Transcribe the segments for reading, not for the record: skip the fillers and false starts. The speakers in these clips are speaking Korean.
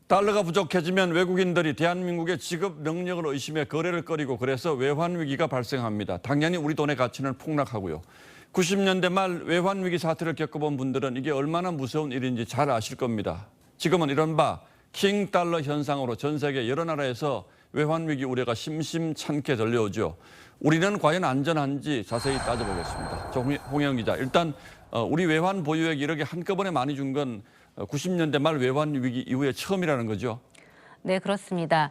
달러가 부족해지면 외국인들이 대한민국의 지급 능력을 의심해 거래를 꺼리고 그래서 외환 위기가 발생합니다. 당연히 우리 돈의 가치는 폭락하고요. 90년대 말 외환 위기 사태를 겪어본 분들은 이게 얼마나 무서운 일인지 잘 아실 겁니다. 지금은 이른바 킹 달러 현상으로 전 세계 여러 나라에서 외환 위기 우려가 심심찮게 들려오죠. 우리는 과연 안전한지 자세히 따져보겠습니다. 홍영 기자, 일단 우리 외환 보유액 이렇게 한꺼번에 많이 준 건 90년대 말 외환 위기 이후에 처음이라는 거죠. 네, 그렇습니다.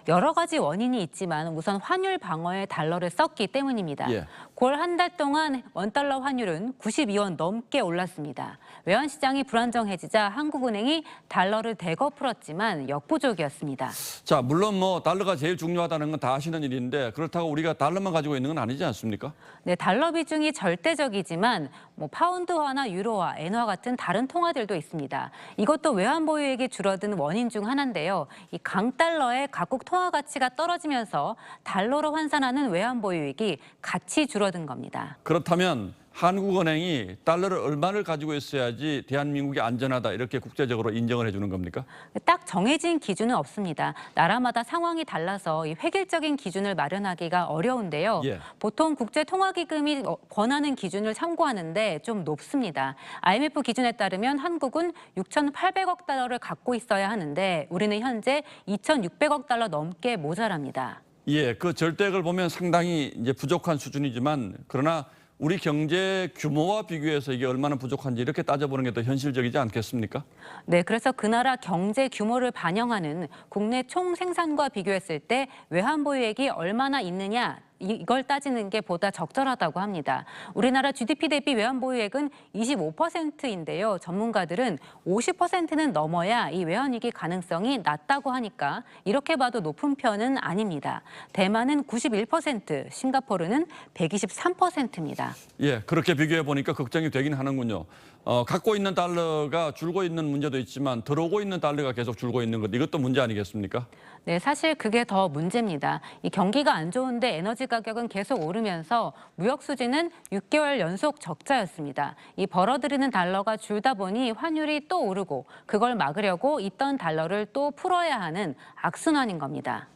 여러 가지 원인이 있지만 우선 환율 방어에 달러를 썼기 때문입니다. 예. 9월 한 달 동안 원달러 환율은 92원 넘게 올랐습니다. 외환시장이 불안정해지자 한국은행이 달러를 대거 풀었지만 역부족이었습니다. 자, 물론 달러가 제일 중요하다는 건 다 아시는 일인데 그렇다고 우리가 달러만 가지고 있는 건 아니지 않습니까? 네, 달러 비중이 절대적이지만 파운드화나 유로화, 엔화 같은 다른 통화들도 있습니다. 이것도 외환 보유액이 줄어든 원인 중 하나인데요. 이 강달러의 각국 통화 가치가 떨어지면서 달러로 환산하는 외환 보유액이 같이 줄어든 겁니다. 그렇다면 한국은행이 달러를 얼마를 가지고 있어야지 대한민국이 안전하다 이렇게 국제적으로 인정을 해주는 겁니까? 딱 정해진 기준은 없습니다. 나라마다 상황이 달라서 이 획일적인 기준을 마련하기가 어려운데요. 예. 보통 국제통화기금이 권하는 기준을 참고하는데 좀 높습니다. IMF 기준에 따르면 한국은 6,800억 달러를 갖고 있어야 하는데 우리는 현재 2,600억 달러 넘게 모자랍니다. 예, 그 절대액을 보면 상당히 이제 부족한 수준이지만 그러나 우리 경제 규모와 비교해서 이게 얼마나 부족한지 이렇게 따져보는 게 더 현실적이지 않겠습니까? 네, 그래서 그 나라 경제 규모를 반영하는 국내 총 생산과 비교했을 때 외환 보유액이 얼마나 있느냐 이걸 따지는 게 보다 적절하다고 합니다. 우리나라 GDP 대비 외환 보유액은 25%인데요. 전문가들은 50%는 넘어야 이 외환 위기 가능성이 낮다고 하니까 이렇게 봐도 높은 편은 아닙니다. 대만은 91%, 싱가포르는 123%입니다. 예, 그렇게 비교해 보니까 걱정이 되긴 하는군요. 갖고 있는 달러가 줄고 있는 문제도 있지만 들어오고 있는 달러가 계속 줄고 있는 것, 이것도 문제 아니겠습니까? 네, 사실 그게 더 문제입니다. 이 경기가 안 좋은데 에너지 가격은 계속 오르면서 무역 수지는 6개월 연속 적자였습니다. 이 벌어들이는 달러가 줄다 보니 환율이 또 오르고 그걸 막으려고 있던 달러를 또 풀어야 하는 악순환인 겁니다.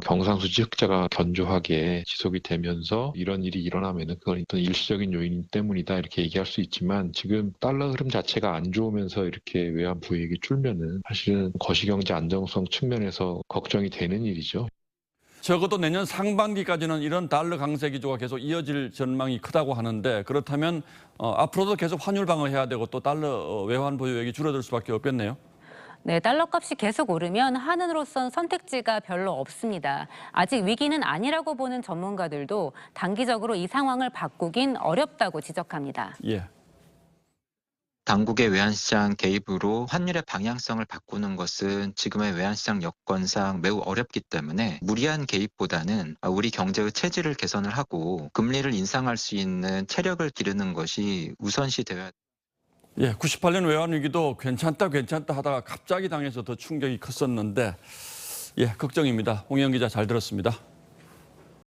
경상수지 흑자가 견조하게 지속이 되면서 이런 일이 일어나면은 그건 어떤 일시적인 요인 때문이다 이렇게 얘기할 수 있지만 지금 달러 흐름 자체가 안 좋으면서 이렇게 외환 보유액이 줄면은 사실은 거시경제 안정성 측면에서 걱정이 되는 일이죠. 적어도 내년 상반기까지는 이런 달러 강세 기조가 계속 이어질 전망이 크다고 하는데 그렇다면 앞으로도 계속 환율 방어해야 되고 또 달러 외환 보유액이 줄어들 수밖에 없겠네요. 네, 달러 값이 계속 오르면 한은으로선 선택지가 별로 없습니다. 아직 위기는 아니라고 보는 전문가들도 단기적으로 이 상황을 바꾸긴 어렵다고 지적합니다. 예. 당국의 외환시장 개입으로 환율의 방향성을 바꾸는 것은 지금의 외환시장 여건상 매우 어렵기 때문에 무리한 개입보다는 우리 경제의 체질을 개선을 하고 금리를 인상할 수 있는 체력을 기르는 것이 우선시 되어야 예, 98년 외환 위기도 괜찮다 하다가 갑자기 당해서 더 충격이 컸었는데 예, 걱정입니다. 홍영 기자 잘 들었습니다.